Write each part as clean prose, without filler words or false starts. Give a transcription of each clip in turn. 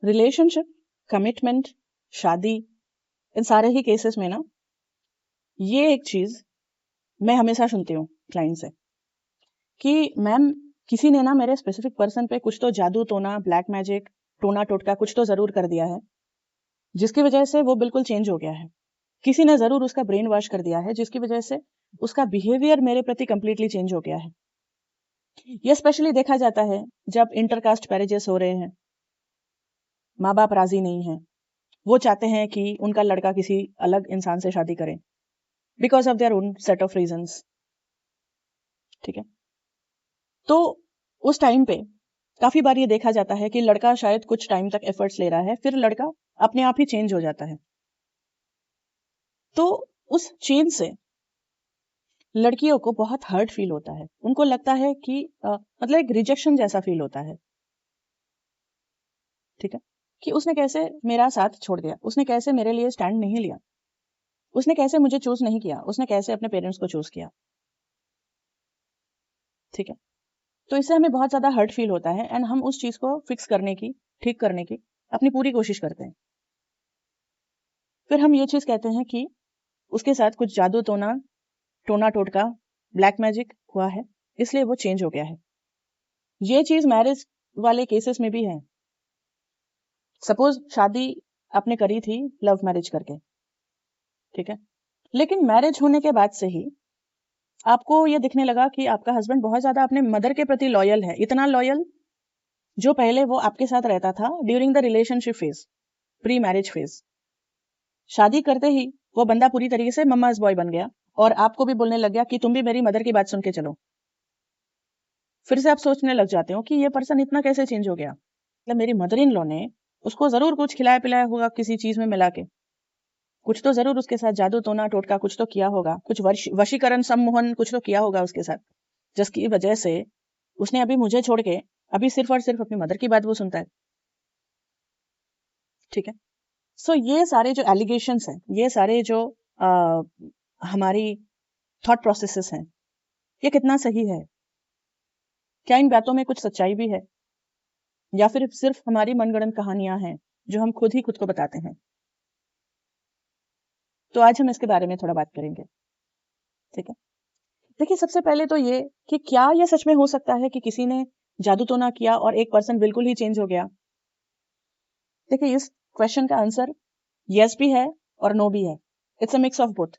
Relationship, commitment, शादी, इन सारे ही cases में ना ये एक चीज मैं हमेशा सुनती हूँ क्लाइंट से कि मैम किसी ने ना मेरे स्पेसिफिक पर्सन पे कुछ तो जादू टोना, ब्लैक मैजिक, टोना टोटका कुछ तो जरूर कर दिया है जिसकी वजह से वो बिल्कुल चेंज हो गया है। किसी ने जरूर उसका ब्रेन वॉश कर दिया है जिसकी वजह से उसका बिहेवियर मेरे प्रति कंप्लीटली चेंज हो गया है। ये स्पेशली देखा जाता है जब इंटरकास्ट मैरिजेस हो रहे हैं, माँ बाप राजी नहीं है, वो चाहते हैं कि उनका लड़का किसी अलग इंसान से शादी करे because of their own set of reasons. ठीक है, तो उस टाइम पे काफी बार ये देखा जाता है कि लड़का शायद कुछ टाइम तक एफर्ट्स ले रहा है, फिर लड़का अपने आप ही चेंज हो जाता है। तो उस चेंज से लड़कियों को बहुत हर्ट फील होता है, उनको लगता है कि मतलब एक रिजेक्शन जैसा फील होता है। ठीक है, कि उसने कैसे मेरा साथ छोड़ दिया, उसने कैसे मेरे लिए स्टैंड नहीं लिया, उसने कैसे मुझे चूज नहीं किया, उसने कैसे अपने पेरेंट्स को चूज किया। ठीक है, तो इससे हमें बहुत ज्यादा हर्ट फील होता है एंड हम उस चीज को फिक्स करने की, ठीक करने की अपनी पूरी कोशिश करते हैं। फिर हम ये चीज कहते हैं कि उसके साथ कुछ जादू टोना, टोना टोटका, ब्लैक मैजिक हुआ है इसलिए वो चेंज हो गया है। ये चीज मैरिज वाले केसेस में भी है। सपोज शादी आपने करी थी लव मैरिज करके, ठीक है, लेकिन मैरिज होने के बाद से ही आपको ये दिखने लगा कि आपका हस्बैंड बहुत ज्यादा अपने मदर के प्रति लॉयल है, इतना लॉयल जो पहले वो आपके साथ रहता था during the relationship phase, pre marriage phase. शादी करते ही वो बंदा पूरी तरीके से मम्माज बॉय बन गया और आपको भी बोलने लग गया कि तुम भी मेरी मदर की बात सुन के चलो। फिर से आप सोचने लग जाते हो कि ये पर्सन इतना कैसे चेंज हो गया। मतलब मेरी मदर इन लॉ ने उसको जरूर कुछ खिलाया पिलाया होगा किसी चीज में मिला के, कुछ तो जरूर उसके साथ जादू टोना टोटका कुछ तो किया होगा, कुछ वशीकरण सम्मोहन कुछ तो किया होगा उसके साथ, जिसकी वजह से उसने अभी मुझे छोड़ के अभी सिर्फ और सिर्फ अपनी मदर की बात वो सुनता है। ठीक है, सो ये सारे जो एलिगेशंस हैं, ये सारे जो हमारी थॉट प्रोसेसेस हैं, ये कितना सही है? क्या इन बातों में कुछ सच्चाई भी है या फिर सिर्फ हमारी मनगढ़ंत कहानियां हैं जो हम खुद ही खुद को बताते हैं? तो आज हम इसके बारे में थोड़ा बात करेंगे। ठीक है, देखिए सबसे पहले तो ये कि क्या यह सच में हो सकता है कि किसी ने जादू टोना किया और एक पर्सन बिल्कुल ही चेंज हो गया? देखिए इस क्वेश्चन का आंसर यस भी है और नो भी है। It's a mix of both.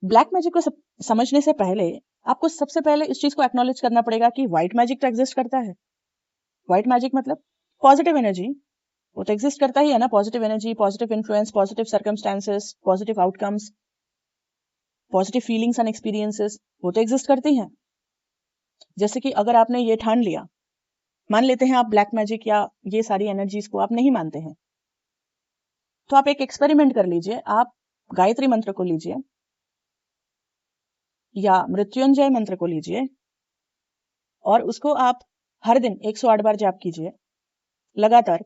Black magic को समझने से पहले आपको सबसे पहले इस चीज को एक्नॉलेज करना पड़ेगा कि व्हाइट मैजिक तो एग्जिस्ट करता है। व्हाइट मैजिक मतलब पॉजिटिव एनर्जी, वो तो एग्जिस्ट करता ही है ना। Positive energy, positive influence, positive circumstances, positive outcomes, positive feelings and experiences, वो तो एग्जिस्ट करती हैं। जैसे कि अगर आपने ये ठान लिया, मान लेते हैं आप ब्लैक मैजिक या ये सारी एनर्जीज को आप नहीं मानते हैं, तो आप एक एक्सपेरिमेंट कर लीजिए। आप गायत्री मंत्र को लीजिए या मृत्युंजय मंत्र को लीजिए और उसको आप हर दिन 108 बार जाप कीजिए लगातार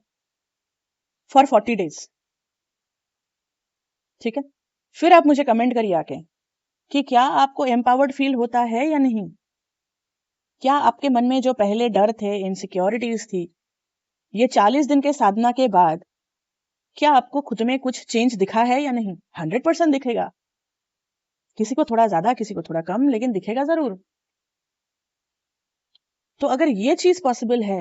फॉर 40 डेज। ठीक है, फिर आप मुझे कमेंट करिए आके कि क्या आपको एम्पावर्ड फील होता है या नहीं। क्या आपके मन में जो पहले डर थे, इनसिक्योरिटीज थी, ये 40 दिन के साधना के बाद क्या आपको खुद में कुछ चेंज दिखा है या नहीं? 100% दिखेगा। किसी को थोड़ा ज्यादा, किसी को थोड़ा कम, लेकिन दिखेगा जरूर। तो अगर ये चीज पॉसिबल है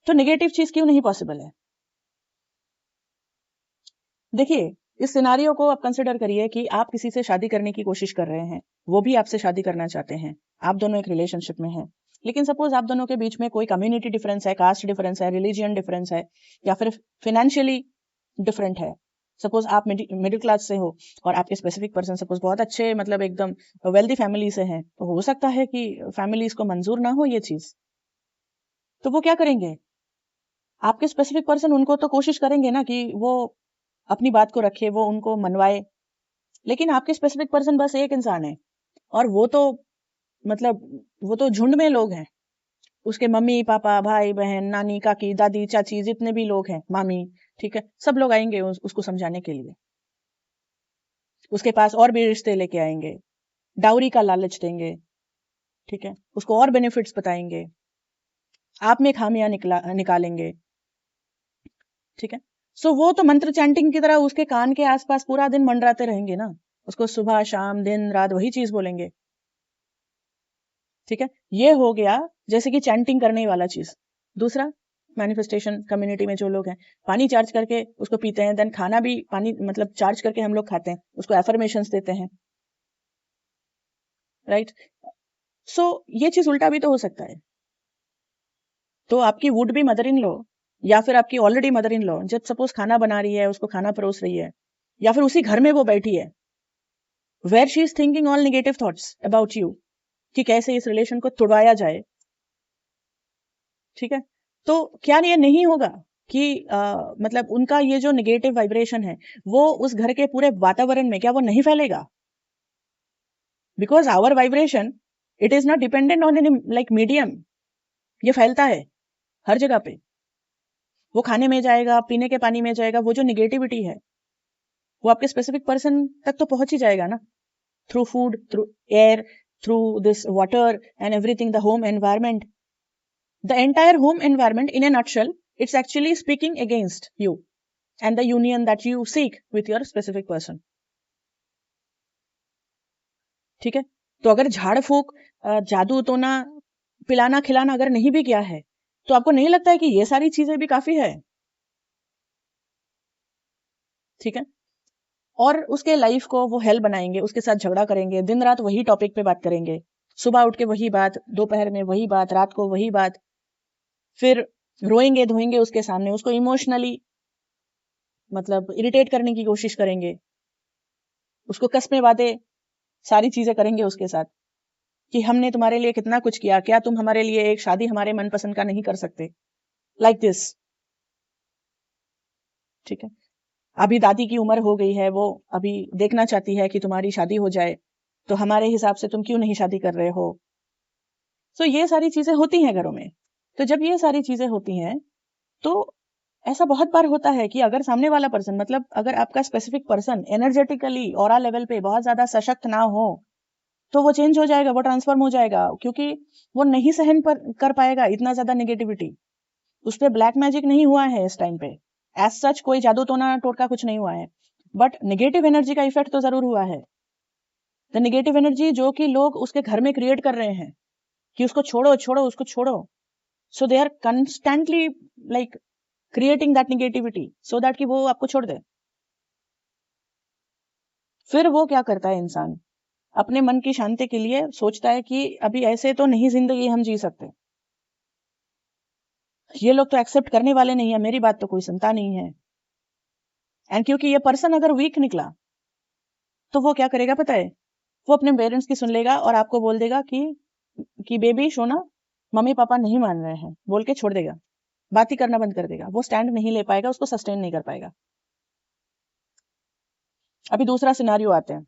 तो नेगेटिव चीज क्यों नहीं पॉसिबल है? देखिए इस सिनारियो को आप कंसिडर करिए कि आप किसी से शादी करने की कोशिश कर रहे हैं, वो भी आपसे शादी करना चाहते हैं, आप दोनों एक रिलेशनशिप में हैं, लेकिन सपोज आप दोनों के बीच में कोई कम्युनिटी डिफरेंस है, कास्ट डिफरेंस है, रिलीजियन डिफरेंस है या फिर फाइनेंशियली डिफरेंट है। सपोज आप मिडिल क्लास से हो और आपके स्पेसिफिक पर्सन सपोज बहुत अच्छे, मतलब एकदम वेल्दी फैमिली से हैं, तो हो सकता है कि फैमिलीज को मंजूर ना हो ये चीज। तो वो क्या करेंगे? आपके स्पेसिफिक पर्सन उनको तो कोशिश करेंगे ना कि वो अपनी बात को रखे, वो उनको मनवाए, लेकिन आपके स्पेसिफिक पर्सन बस एक इंसान है और वो तो मतलब वो तो झुंड में लोग हैं। उसके मम्मी पापा, भाई बहन, नानी काकी दादी चाची, जितने भी लोग हैं, मामी, ठीक है, सब लोग आएंगे उसको समझाने के लिए। उसके पास और भी रिश्ते लेके आएंगे, डाउरी का लालच देंगे, ठीक है, उसको और बेनिफिट्स बताएंगे। आप में खामियां निकालेंगे। ठीक है, सो वो तो मंत्र चैंटिंग की तरह उसके कान के आसपास पूरा दिन मंडराते रहेंगे ना, उसको सुबह शाम दिन रात वही चीज बोलेंगे। ठीक है, ये हो गया जैसे कि चैंटिंग करने वाला चीज। दूसरा, मैनिफेस्टेशन कम्युनिटी में जो लोग हैं, पानी चार्ज करके उसको पीते हैं, देन खाना भी पानी मतलब चार्ज करके हम लोग खाते हैं, उसको एफर्मेशंस देते हैं, राइट। सो ये चीज उल्टा भी तो हो सकता है। तो आपकी would be mother in law या फिर आपकी ऑलरेडी मदर इन लॉ जब सपोज खाना बना रही है, उसको खाना परोस रही है, या फिर उसी घर में वो बैठी है, where she is thinking all negative thoughts about you, कि कैसे इस रिलेशन को तोड़वाया जाए। ठीक है, तो क्या ये नहीं होगा कि मतलब उनका ये जो नेगेटिव वाइब्रेशन है वो उस घर के पूरे वातावरण में क्या वो नहीं फैलेगा? Because our vibration, it is not dependent on any like medium, ये फैलता है हर जगह पे। वो खाने में जाएगा, पीने के पानी में जाएगा, वो जो निगेटिविटी है वो आपके स्पेसिफिक पर्सन तक तो पहुंच ही जाएगा ना, through food, through air, through this water and everything, the home environment, the entire home environment in a nutshell, it's actually speaking against you and the union that you seek with your specific person. ठीक है, तो अगर झाड़ फूक, जादू टोना, पिलाना खिलाना अगर नहीं भी किया है, तो आपको नहीं लगता है कि ये सारी चीजें भी काफी है? ठीक है, और उसके लाइफ को वो हेल बनाएंगे, उसके साथ झगड़ा करेंगे, दिन रात वही टॉपिक पे बात करेंगे, सुबह उठ के वही बात, दोपहर में वही बात, रात को वही बात, फिर रोएंगे धोएंगे उसके सामने, उसको इमोशनली मतलब इरिटेट करने की कोशिश करेंगे, उसको कसमे वादे सारी चीजें करेंगे उसके साथ कि हमने तुम्हारे लिए कितना कुछ किया, क्या तुम हमारे लिए एक शादी हमारे मनपसंद का नहीं कर सकते, लाइक दिस। ठीक है, अभी दादी की उम्र हो गई है, वो अभी देखना चाहती है कि तुम्हारी शादी हो जाए, तो हमारे हिसाब से तुम क्यों नहीं शादी कर रहे हो? तो ये सारी चीजें होती हैं घरों में। तो जब ये सारी चीजें होती हैं तो ऐसा बहुत बार होता है कि अगर सामने वाला पर्सन मतलब अगर आपका specific person energetically aura level पे बहुत ज्यादा सशक्त ना हो, तो वो चेंज हो जाएगा, वो ट्रांसफॉर्म हो जाएगा, क्योंकि वो नहीं सहन कर पाएगा इतना ज्यादा नेगेटिविटी। उस पर ब्लैक मैजिक नहीं हुआ है इस टाइम पे, एज सच कोई जादू टोना टोटका कुछ नहीं हुआ है, बट नेगेटिव एनर्जी का इफेक्ट तो जरूर हुआ है। द नेगेटिव एनर्जी जो कि लोग उसके घर में क्रिएट कर रहे हैं कि उसको छोड़ो छोड़ो उसको छोड़ो, so they are constantly like creating that negativity so that कि वो आपको छोड़ दे। फिर वो क्या करता है इंसान, अपने मन की शांति के लिए सोचता है कि अभी ऐसे तो नहीं जिंदगी हम जी सकते, ये लोग तो एक्सेप्ट करने वाले नहीं है, मेरी बात तो कोई सुनता नहीं है। एंड क्योंकि ये पर्सन अगर वीक निकला तो वो क्या करेगा पता है, वो अपने पेरेंट्स की सुन लेगा और आपको बोल देगा कि बेबी सोना, मम्मी पापा नहीं मान रहे हैं बोल के छोड़ देगा, बात ही करना बंद कर देगा, वो स्टैंड नहीं ले पाएगा, उसको सस्टेन नहीं कर पाएगा। अभी दूसरा सिनारियो आते हैं,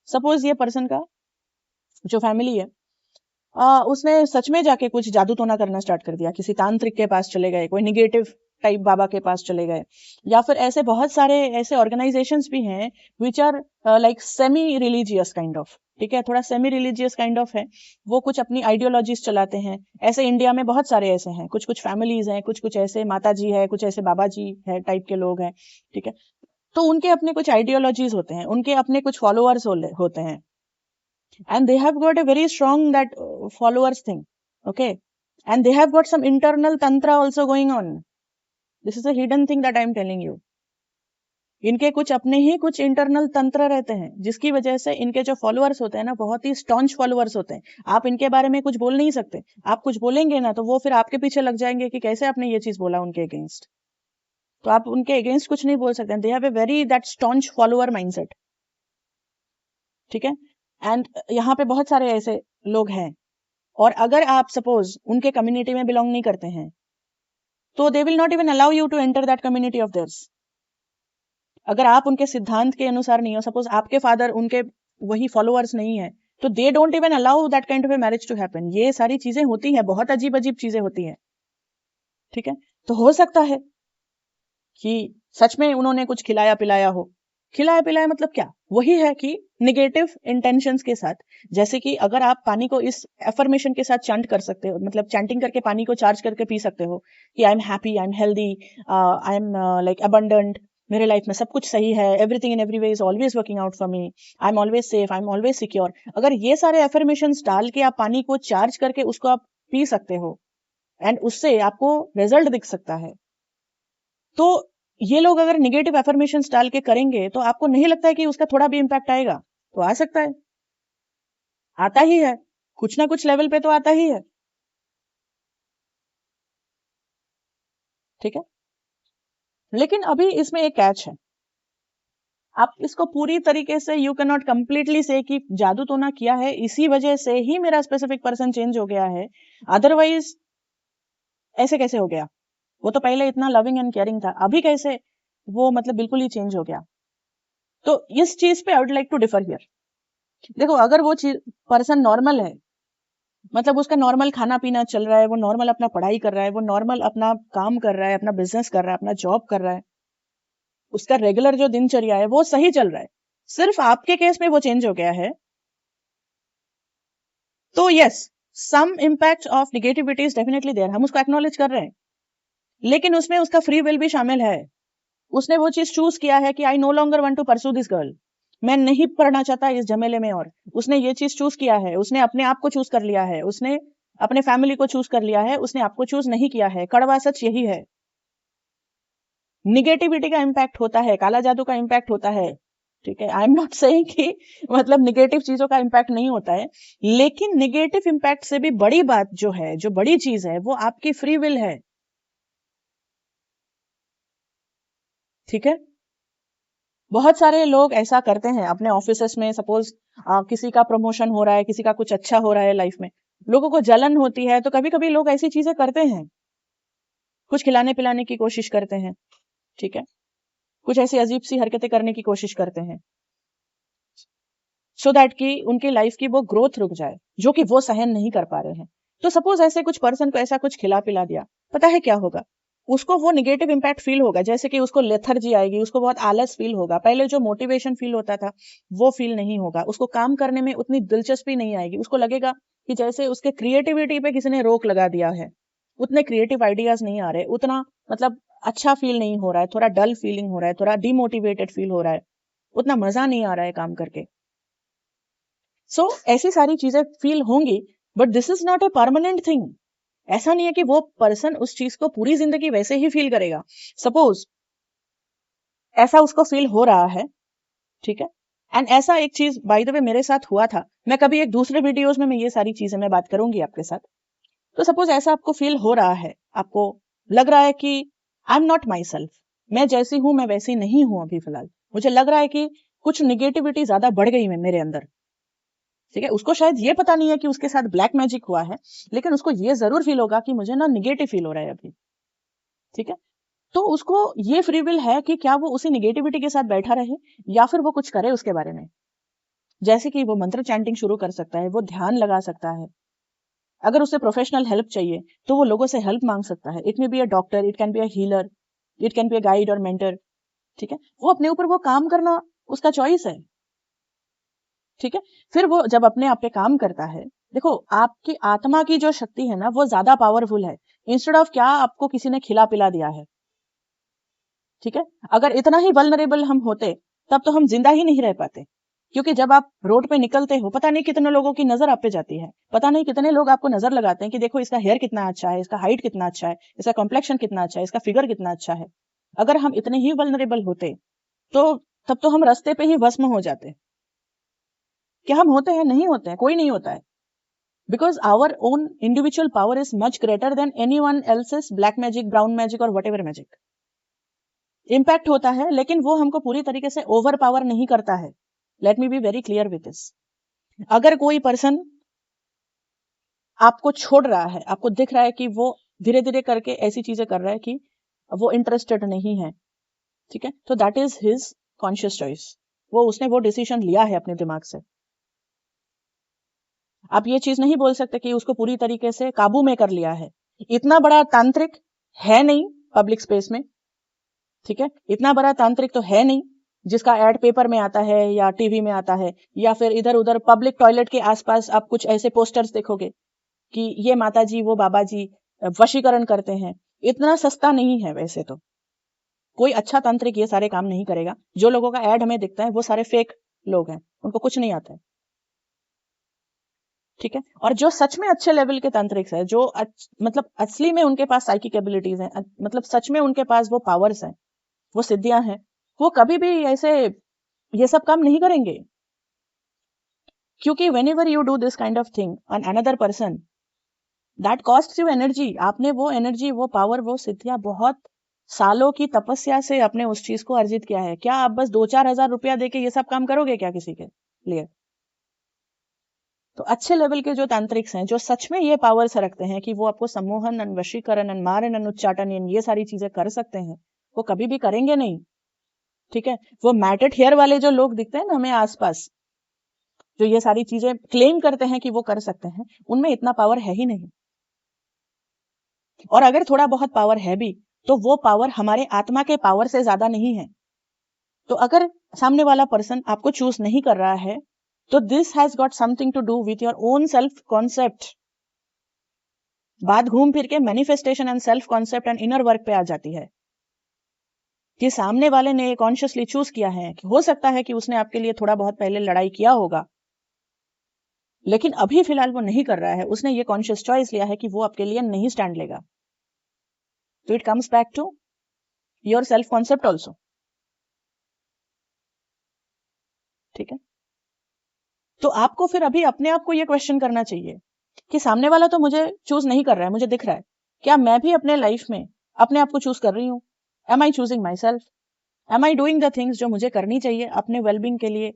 सपोज ये पर्सन का जो फैमिली है, उसने सच में जाके कुछ जादू टोना करना स्टार्ट कर दिया, किसी तांत्रिक के पास चले गए, कोई निगेटिव टाइप बाबा के पास चले गए, या फिर ऐसे बहुत सारे ऐसे ऑर्गेनाइजेशंस भी हैं which are like semi religious kind of, ठीक है, थोड़ा सेमी रिलीजियस काइंड ऑफ है, वो कुछ अपनी आइडियोलॉजीज चलाते हैं। ऐसे इंडिया में बहुत सारे ऐसे हैं, कुछ कुछ फैमिलीज हैं, कुछ कुछ ऐसे माता जी है, कुछ ऐसे बाबा जी है टाइप के लोग हैं। ठीक है, तो उनके अपने कुछ आइडियोलॉजीज होते हैं, उनके अपने कुछ फॉलोअर्स होते हैं, and they have got a very strong that followers thing, okay, and they have got some internal tantra also going on. This is a hidden thing that I am telling you. इनके कुछ अपने ही कुछ internal तंत्र रहते हैं जिसकी वजह से इनके जो फॉलोअर्स होते हैं ना बहुत ही स्टॉन्च फॉलोअर्स होते हैं। आप इनके बारे में कुछ बोल नहीं सकते, आप कुछ बोलेंगे ना तो वो फिर आपके पीछे लग जाएंगे कि कैसे आपने ये चीज बोला उनके अगेंस्ट, तो आप उनके अगेंस्ट कुछ नहीं बोल सकते। They have a very that staunch follower mindset. ठीक है, एंड यहाँ पे बहुत सारे ऐसे लोग हैं, और अगर आप सपोज उनके कम्युनिटी में बिलोंग नहीं करते हैं तो they will not even allow you to enter that community of theirs. अगर आप उनके सिद्धांत के अनुसार नहीं हो, सपोज आपके फादर उनके वही फॉलोअर्स नहीं है, तो they don't even allow that kind of a marriage to happen. ये सारी चीजें होती हैं, बहुत अजीब अजीब चीजें होती हैं। ठीक है, तो हो सकता है कि सच में उन्होंने कुछ खिलाया पिलाया हो खिलाए पिलाए मतलब क्या? वही है कि नेगेटिव इंटेंशंस के साथ, जैसे कि अगर आप पानी को इस एफर्मेशन के साथ चैंट कर सकते हो, मतलब चैंटिंग करके पानी को चार्ज करके पी सकते हो कि I am happy, I am healthy, I am like abundant, मेरे लाइफ में सब कुछ सही है, everything in every way is always working out for me, I am always safe, I am always secure. अगर ये सारे एफर्मेशंस डाल के आप पानी को चार्ज करके उसको आप पी सकते हो एंड उससे आपको रिजल्ट दिख सकता है, तो ये लोग अगर निगेटिव एफर्मेशंस डाल के करेंगे तो आपको नहीं लगता है कि उसका थोड़ा भी इंपैक्ट आएगा? तो आ सकता है, आता ही है, कुछ ना कुछ लेवल पे तो आता ही है। ठीक है, लेकिन अभी इसमें एक कैच है, आप इसको पूरी तरीके से यू कैन नॉट कंप्लीटली से कि जादू तो ना किया है, इसी वजह से ही मेरा स्पेसिफिक पर्सन चेंज हो गया है, अदरवाइज ऐसे कैसे हो गया? वो तो पहले इतना लविंग एंड केयरिंग था, अभी कैसे वो मतलब बिल्कुल ही चेंज हो गया? तो इस चीज पे I would like to differ here. देखो, अगर वो पर्सन नॉर्मल है, मतलब उसका नॉर्मल खाना पीना चल रहा है, वो नॉर्मल अपना पढ़ाई कर रहा है, वो नॉर्मल अपना काम कर रहा है, अपना बिजनेस कर रहा है, अपना जॉब कर रहा है, उसका रेगुलर जो दिनचर्या है वो सही चल रहा है, सिर्फ आपके केस में वो चेंज हो गया है, तो yes, some impact of negativity is definitely there, हम उसको एक्नॉलेज कर रहे हैं, लेकिन उसमें उसका फ्री विल भी शामिल है। उसने वो चीज चूज किया है कि I no longer want to pursue this girl, मैं नहीं पढ़ना चाहता इस झमेले में, और उसने ये चीज चूज किया है, उसने अपने आप को चूज कर लिया है, उसने अपने फैमिली को चूज कर लिया है, उसने आपको चूज नहीं किया है। कड़वा सच यही है, निगेटिविटी का इम्पैक्ट होता है, काला जादू का इम्पैक्ट होता है। ठीक है, आई एम नॉट सेइंग कि मतलब निगेटिव चीजों का इम्पैक्ट नहीं होता है, लेकिन निगेटिव इम्पैक्ट से भी बड़ी बात जो है, जो बड़ी चीज है, वो आपकी फ्री विल है। ठीक है, बहुत सारे लोग ऐसा करते हैं अपने ऑफिसेस में, सपोज किसी का प्रमोशन हो रहा है, किसी का कुछ अच्छा हो रहा है लाइफ में, लोगों को जलन होती है, तो कभी कभी लोग ऐसी चीजें करते हैं, कुछ खिलाने पिलाने की कोशिश करते हैं, ठीक है, कुछ ऐसी अजीब सी हरकतें करने की कोशिश करते हैं, सो दैट कि उनकी लाइफ की वो ग्रोथ रुक जाए, जो कि वो सहन नहीं कर पा रहे हैं। तो सपोज ऐसे कुछ पर्सन को ऐसा कुछ खिला पिला दिया, पता है क्या होगा? उसको वो निगेटिव इंपैक्ट फील होगा, जैसे कि उसको लेथर्जी आएगी, उसको बहुत आलस फील होगा, पहले जो मोटिवेशन फील होता था वो फील नहीं होगा, उसको काम करने में उतनी दिलचस्पी नहीं आएगी, उसको लगेगा कि जैसे उसके क्रिएटिविटी पे किसी ने रोक लगा दिया है, उतने क्रिएटिव आइडियाज नहीं आ रहे, उतना मतलब अच्छा फील नहीं हो रहा है, थोड़ा डल फीलिंग हो रहा है, थोड़ा डिमोटिवेटेड फील हो रहा है, उतना मजा नहीं आ रहा है काम करके। सो ऐसी सारी चीजें फील होंगी, but this is not a permanent thing. ऐसा नहीं है कि वो पर्सन उस चीज को पूरी जिंदगी वैसे ही फील करेगा। सपोज ऐसा उसको फील हो रहा है, ठीक है, एंड ऐसा एक चीज बाय द वे मेरे साथ हुआ था, मैं कभी एक दूसरे वीडियोस में मैं ये सारी चीजें मैं बात करूंगी आपके साथ। तो सपोज ऐसा आपको फील हो रहा है, आपको लग रहा है कि I am not my self, मैं जैसी हूं मैं वैसी नहीं हूं अभी फिलहाल, मुझे लग रहा है कि कुछ निगेटिविटी ज्यादा बढ़ गई है मेरे अंदर। ठीक है, उसको शायद ये पता नहीं है कि उसके साथ ब्लैक मैजिक हुआ है, लेकिन उसको ये जरूर फील होगा कि मुझे ना निगेटिव फील हो रहा है अभी। ठीक है, तो उसको ये फ्री विल है कि क्या वो उसी निगेटिविटी के साथ बैठा रहे या फिर वो कुछ करे उसके बारे में। जैसे कि वो मंत्र चैंटिंग शुरू कर सकता है, वो ध्यान लगा सकता है, अगर उसे प्रोफेशनल हेल्प चाहिए तो वो लोगों से हेल्प मांग सकता है, it may be a doctor, it can be a healer, it can be a guide और मेंटर। ठीक है, वो अपने ऊपर वो काम करना उसका चॉइस है। ठीक है, फिर वो जब अपने आप पे काम करता है, देखो आपकी आत्मा की जो शक्ति है ना वो ज्यादा पावरफुल है, इंस्टेड ऑफ क्या आपको किसी ने खिला पिला दिया है। ठीक है, अगर इतना ही वल्नरेबल हम होते तब तो हम जिंदा ही नहीं रह पाते, क्योंकि जब आप रोड पे निकलते हो पता नहीं कितने लोगों की नजर आप पे जाती है, पता नहीं कितने लोग आपको नजर लगाते हैं कि देखो इसका हेयर कितना अच्छा है, इसका हाइट कितना अच्छा है, इसका कॉम्प्लेक्शन कितना अच्छा है, इसका फिगर कितना अच्छा है। अगर हम इतने ही वल्नरेबल होते तो तब तो हम रास्ते पे ही भस्म हो जाते। क्या हम होते हैं? नहीं होते हैं, कोई नहीं होता है, because our own individual power is much greater than anyone else's black magic, brown magic और व्हाटएवर मैजिक। इम्पैक्ट होता है लेकिन वो हमको पूरी तरीके से ओवर पावर नहीं करता है। Let me be very clear with this. अगर कोई पर्सन आपको छोड़ रहा है, आपको दिख रहा है कि वो धीरे धीरे करके ऐसी चीजें कर रहा है कि वो इंटरेस्टेड नहीं है, ठीक है, तो that is his conscious choice, उसने वो डिसीजन लिया है अपने दिमाग से। आप ये चीज नहीं बोल सकते कि उसको पूरी तरीके से काबू में कर लिया है, इतना बड़ा तांत्रिक है नहीं पब्लिक स्पेस में। ठीक है, इतना बड़ा तांत्रिक तो है नहीं जिसका एड पेपर में आता है या टीवी में आता है, या फिर इधर उधर पब्लिक टॉयलेट के आसपास आप कुछ ऐसे पोस्टर्स देखोगे कि ये माता जी वो बाबा जी वशीकरण करते हैं। इतना सस्ता नहीं है वैसे तो। कोई अच्छा तांत्रिक ये सारे काम नहीं करेगा। जो लोगों का एड हमें दिखता है वो सारे फेक लोग हैं, उनको कुछ नहीं आता है। ठीक है। और जो सच में अच्छे लेवल के तांत्रिक्स है, जो मतलब असली में उनके पास साइकिक एबिलिटीज हैं, मतलब सच में उनके पास वो पावर्स हैं, वो सिद्धियां हैं, वो कभी भी ऐसे ये सब काम नहीं करेंगे। क्योंकि when ever you do this kind of thing on another person, that cost you energy. आपने वो एनर्जी, वो पावर, वो सिद्धियां बहुत सालों की तपस्या से अपने उस चीज को अर्जित किया है। क्या आप बस 2-4 हजार रुपया देके ये सब काम करोगे क्या किसी के लिए? तो अच्छे लेवल के जो तांत्रिक्स हैं, जो सच में ये पावर्स रखते हैं कि वो आपको सम्मोहन, वशीकरण, मारन, उच्चाटन, ये सारी चीजें कर सकते हैं, वो कभी भी करेंगे नहीं। ठीक है। वो मैटेड हेयर वाले जो लोग दिखते हैं ना हमें आसपास, जो ये सारी चीजें क्लेम करते हैं कि वो कर सकते हैं, उनमें इतना पावर है ही नहीं। और अगर थोड़ा बहुत पावर है भी, तो वो पावर हमारे आत्मा के पावर से ज्यादा नहीं है। तो अगर सामने वाला पर्सन आपको चूज नहीं कर रहा है, तो this has got something to do with your own self concept. बात घूम फिर के manifestation and self concept and inner work पे आ जाती है कि सामने वाले ने कॉन्शियसली चूज किया है। कि हो सकता है कि उसने आपके लिए थोड़ा बहुत पहले लड़ाई किया होगा, लेकिन अभी फिलहाल वो नहीं कर रहा है। उसने ये कॉन्शियस चॉइस लिया है कि वो आपके लिए नहीं स्टैंड लेगा। तो it comes back to your self concept also. ठीक है। तो आपको फिर अभी अपने आप को ये क्वेश्चन करना चाहिए कि सामने वाला तो मुझे चूज नहीं कर रहा है, मुझे दिख रहा है, क्या मैं भी अपने लाइफ में अपने आप को चूज कर रही हूँ? Am I choosing myself? Am I doing the things जो मुझे करनी चाहिए अपने वेलबींग के लिए,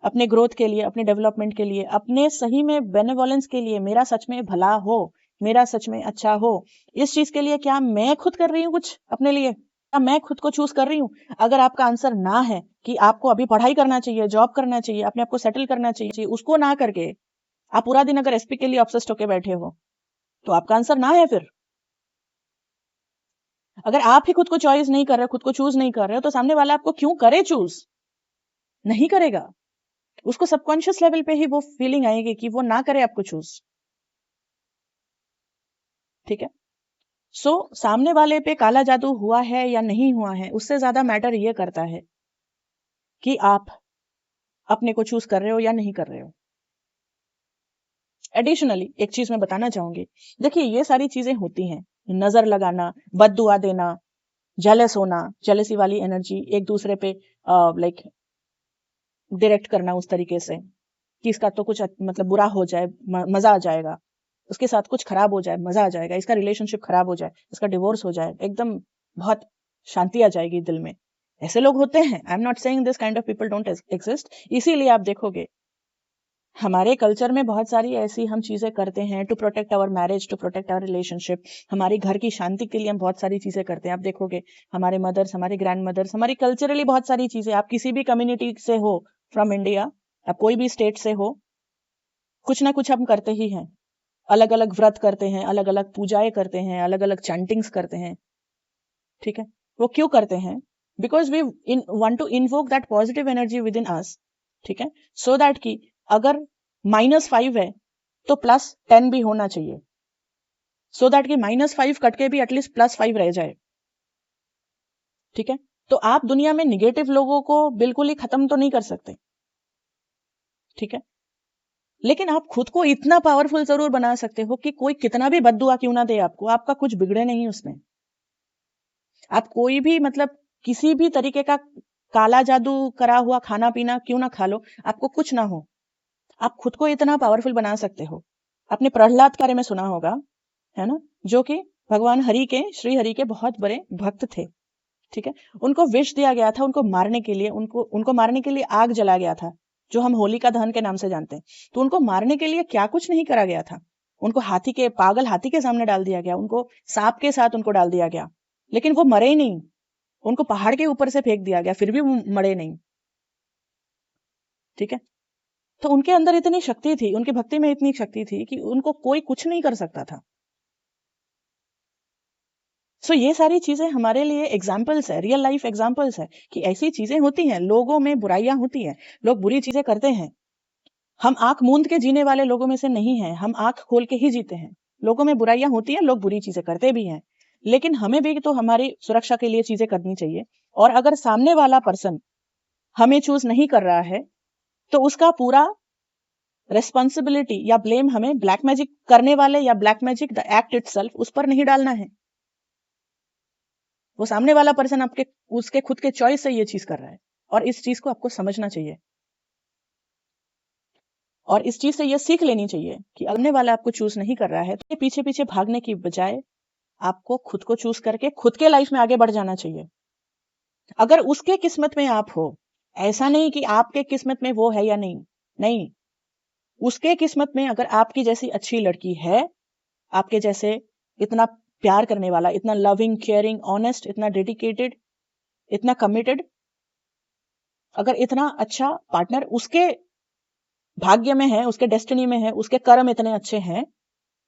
अपने ग्रोथ के लिए, अपने डेवलपमेंट के लिए, अपने सही में बेनेवोलेंस के लिए, मेरा सच में भला हो, मेरा सच में अच्छा हो, इस चीज के लिए क्या मैं खुद कर रही हूँ कुछ अपने लिए? क्या मैं खुद को चूज कर रही हूँ? अगर आपका आंसर ना है कि आपको अभी पढ़ाई करना चाहिए, जॉब करना चाहिए, अपने आप को सेटल करना चाहिए, उसको ना करके आप पूरा दिन अगर एसपी के लिए ऑब्सेस्ड होके बैठे हो, तो आपका आंसर ना है। फिर अगर आप ही खुद को चॉइस नहीं कर रहे, खुद को चूज नहीं कर रहे हो, तो सामने वाला आपको क्यों करे चूज? नहीं करेगा। उसको सबकॉन्शियस लेवल पे ही वो फीलिंग आएगी कि वो ना करे आपको चूज। ठीक है। सो सामने वाले पे काला जादू हुआ है या नहीं हुआ है, उससे ज्यादा मैटर ये करता है कि आप अपने को चूज कर रहे हो या नहीं कर रहे हो। एडिशनली एक चीज मैं बताना चाहूंगी, देखिए ये सारी चीजें होती हैं, नजर लगाना, बददुआ देना, जेलस होना, जेलसी वाली एनर्जी एक दूसरे पे लाइक डायरेक्ट करना उस तरीके से कि इसका तो कुछ मतलब बुरा हो जाए, मजा आ जाएगा, उसके साथ कुछ खराब हो जाए, मजा आ जाएगा, इसका रिलेशनशिप खराब हो जाए, इसका डिवोर्स हो जाए, एकदम बहुत शांति आ जाएगी दिल में। ऐसे लोग होते हैं। I am not saying this kind of people don't exist. इसीलिए आप देखोगे हमारे कल्चर में बहुत सारी ऐसी हम चीजें करते हैं to protect our marriage, to protect our relationship, हमारी घर की शांति के लिए हम बहुत सारी चीजें करते हैं। आप देखोगे हमारे मदर्स, हमारे ग्रैंड मदर्स, हमारी कल्चरली बहुत सारी चीजें, आप किसी भी कम्युनिटी से हो, फ्रॉम इंडिया, आप कोई भी स्टेट से हो, कुछ ना कुछ हम करते ही हैं। अलग अलग व्रत करते हैं, अलग अलग पूजाएं करते हैं, अलग अलग चैंटिंग्स करते हैं। ठीक है। वो क्यों करते हैं? Because we want to invoke that positive energy within us. ठीक है। सो दैट कि अगर -5 है तो +10 भी होना चाहिए, सो दैट कि -5 कट के भी एटलीस्ट +5 रह जाए। ठीक है। तो आप दुनिया में निगेटिव लोगों को बिल्कुल ही खत्म तो नहीं कर सकते। ठीक है। लेकिन आप खुद को इतना पावरफुल जरूर बना सकते हो कि कोई कितना भी बद्दुआ क्यों ना दे आपको, आपका कुछ बिगड़े नहीं उसमें। आप कोई भी मतलब किसी भी तरीके का काला जादू करा हुआ खाना पीना क्यों ना खा लो, आपको कुछ ना हो, आप खुद को इतना पावरफुल बना सकते हो। आपने प्रहलाद के बारे में सुना होगा, है ना, जो कि भगवान हरि के, श्री हरि के बहुत बड़े भक्त थे। ठीक है। उनको विष दिया गया था, उनको मारने के लिए, उनको मारने के लिए आग जला गया था, जो हम होलिका दहन के नाम से जानते हैं। तो उनको मारने के लिए क्या कुछ नहीं करा गया था। उनको पागल हाथी के सामने डाल दिया गया, उनको सांप के साथ उनको डाल दिया गया, लेकिन वो मरे ही नहीं। उनको पहाड़ के ऊपर से फेंक दिया गया, फिर भी वो मरे नहीं। ठीक है। तो उनके अंदर इतनी शक्ति थी, उनकी भक्ति में इतनी शक्ति थी कि उनको कोई कुछ नहीं कर सकता था। सो ये सारी चीजें हमारे लिए एग्जाम्पल्स है, रियल लाइफ एग्जाम्पल्स है कि ऐसी चीजें होती हैं, लोगों में बुराइयां होती हैं, लोग बुरी चीजें करते हैं। हम आंख मूंद के जीने वाले लोगों में से नहीं हैं, हम आंख खोल के ही जीते हैं। लोगों में बुराइयां होती हैं, लोग बुरी चीजें करते भी हैं, लेकिन हमें भी तो हमारी सुरक्षा के लिए चीजें करनी चाहिए। और अगर सामने वाला पर्सन हमें चूज नहीं कर रहा है तो उसका पूरा रेस्पॉन्सिबिलिटी या ब्लेम हमें ब्लैक मैजिक करने वाले या black magic the act itself उस पर नहीं डालना है। वो सामने वाला पर्सन आपके उसके खुद के चॉइस से ये चीज कर रहा है, और इस चीज को आपको समझना चाहिए और इस चीज से ये सीख लेनी चाहिए कि सामने वाला आपको चूज नहीं कर रहा है तो पीछे पीछे भागने की बजाय आपको खुद को चूज करके खुद के लाइफ में आगे बढ़ जाना चाहिए। अगर उसके किस्मत में आप हो, ऐसा नहीं कि आपके किस्मत में वो है या नहीं, नहीं, उसके किस्मत में अगर आपकी जैसी अच्छी लड़की है, आपके जैसे इतना प्यार करने वाला, इतना लविंग, केयरिंग, ऑनेस्ट, इतना डेडिकेटेड, इतना कमिटेड, अगर इतना अच्छा पार्टनर उसके भाग्य में है, उसके डेस्टिनी में है, उसके कर्म इतने अच्छे हैं,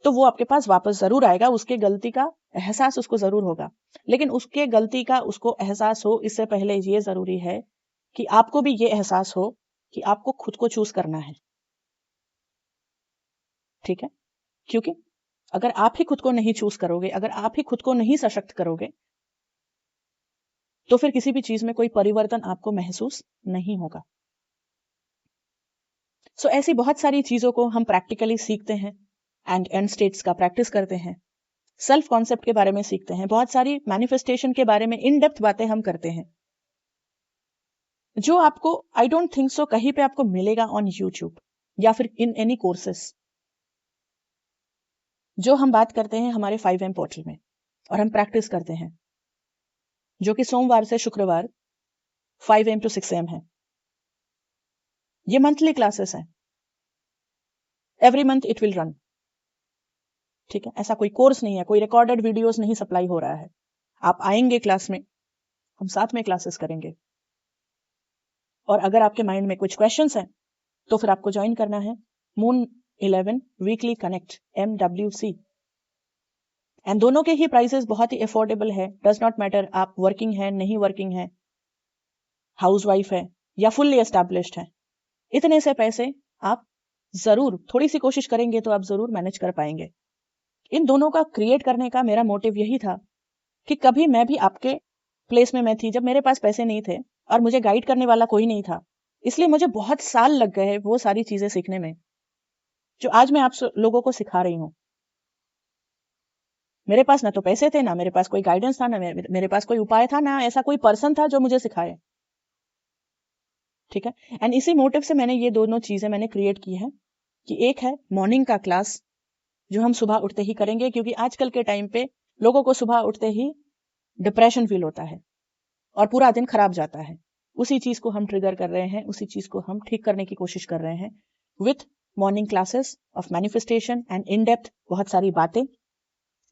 तो वो आपके पास वापस जरूर आएगा। उसके गलती का एहसास उसको जरूर होगा, लेकिन उसके गलती का उसको एहसास हो इससे पहले ये जरूरी है कि आपको भी ये एहसास हो कि आपको खुद को चूज करना है। ठीक है? क्योंकि अगर आप ही खुद को नहीं चूज करोगे, अगर आप ही खुद को नहीं सशक्त करोगे, तो फिर किसी भी चीज में कोई परिवर्तन आपको महसूस नहीं होगा। सो ऐसी बहुत सारी चीजों को हम प्रैक्टिकली सीखते हैं एंड स्टेट्स का प्रैक्टिस करते हैं, सेल्फ कॉन्सेप्ट के बारे में सीखते हैं, बहुत सारी मैनिफेस्टेशन के बारे में इन डेप्थ बातें हम करते हैं, जो आपको आई डोंट थिंक सो कहीं पे आपको मिलेगा ऑन यूट्यूब या फिर इन एनी कोर्सेस। जो हम बात करते हैं हमारे 5M पोर्टल में और हम प्रैक्टिस करते हैं, जो कि सोमवार से शुक्रवार 5 AM to 6 AM है। ये मंथली क्लासेस हैं, every month it will run. ठीक है? ऐसा कोई कोर्स नहीं है, कोई रिकॉर्डेड वीडियोस नहीं सप्लाई हो रहा है। आप आएंगे क्लास में, हम साथ में क्लासेस करेंगे, और अगर आपके माइंड में कुछ क्वेश्चंस हैं तो फिर आपको ज्वाइन करना है moon 11 weekly connect MWC। And दोनों के ही प्राइसेस बहुत ही अफोर्डेबल है। डज नॉट मैटर आप वर्किंग है, नहीं वर्किंग है, हाउसवाइफ है या फुल्ली एस्टैब्लिश्ड है, इतने से पैसे आप जरूर थोड़ी सी कोशिश करेंगे तो आप जरूर मैनेज कर पाएंगे। इन दोनों का क्रिएट करने का मेरा मोटिव यही था कि कभी मैं भी आपके प्लेस में मैं थी जब मेरे पास पैसे नहीं थे और मुझे गाइड करने वाला कोई नहीं था, इसलिए मुझे बहुत साल लग गए वो सारी चीजें सीखने में जो आज मैं आप लोगों को सिखा रही हूँ। मेरे पास ना तो पैसे थे, ना मेरे पास कोई गाइडेंस था, ना मेरे पास कोई उपाय था, ना ऐसा कोई पर्सन था जो मुझे सिखाए। ठीक है? एंड इसी मोटिव से मैंने ये दोनों चीजें मैंने क्रिएट की है कि एक है मॉर्निंग का क्लास जो हम सुबह उठते ही करेंगे, क्योंकि आजकल के टाइम पे लोगों को सुबह उठते ही डिप्रेशन फील होता है और पूरा दिन खराब जाता है। उसी चीज को हम ट्रिगर कर रहे हैं, उसी चीज को हम ठीक करने की कोशिश कर रहे हैं with morning classes of manifestation and in depth बहुत सारी बातें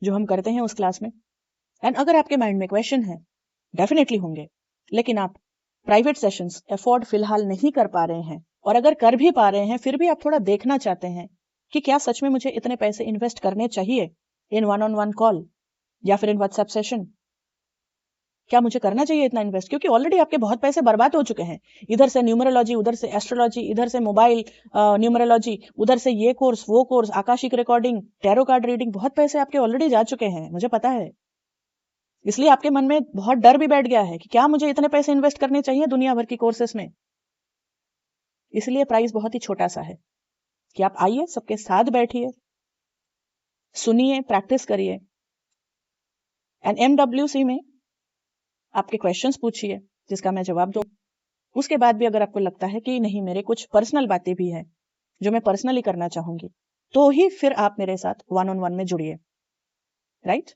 जो हम करते हैं उस क्लास में। एंड अगर आपके माइंड में क्वेश्चन है, डेफिनेटली होंगे, लेकिन आप प्राइवेट सेशंस अफोर्ड फिलहाल नहीं कर पा रहे हैं, और अगर कर भी पा रहे हैं फिर भी आप थोड़ा देखना चाहते हैं कि क्या सच में मुझे इतने पैसे इन्वेस्ट करने चाहिए इन वन-ऑन-वन कॉल या फिर इन व्हाट्सएप सेशन, क्या मुझे करना चाहिए इतना इन्वेस्ट? क्योंकि ऑलरेडी आपके बहुत पैसे बर्बाद हो चुके हैं, इधर से न्यूमरोलॉजी, उधर से एस्ट्रोलॉजी, इधर से मोबाइल न्यूमरोलॉजी, उधर से ये कोर्स, वो course, Akashic recording, tarot card reading, बहुत पैसे आपके ऑलरेडी जा चुके हैं, मुझे पता है। इसलिए आपके मन में बहुत डर भी बैठ गया है कि क्या मुझे इतने पैसे इन्वेस्ट करने चाहिए दुनिया भर की कोर्सेस में। इसलिए प्राइस बहुत ही छोटा सा है कि आप आइए, सबके साथ बैठिए, सुनिए, प्रैक्टिस करिए, एंड MWC में आपके क्वेश्चंस पूछिए जिसका मैं जवाब दूं। उसके बाद भी अगर आपको लगता है कि नहीं, मेरे कुछ पर्सनल बातें भी हैं जो मैं पर्सनली करना चाहूंगी, तो ही फिर आप मेरे साथ 1-on-1 में जुड़िए। राइट?